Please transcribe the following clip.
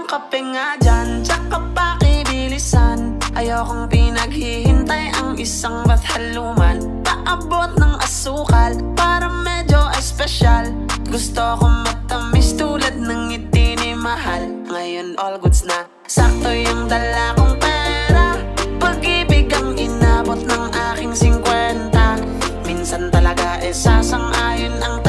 kape nga dyan, tsaka pakibilisan. Ayokong pinaghihintay ang isang bathaluman. Paabot ng asukal para medyo espesyal. Gusto ko matamis tulad ng ngiti ni mahal. Ngayon all goods na, sakto yung dala kong pera. Pag-ibig ang inabot ng aking 50. Minsan talaga sasang-ayon ang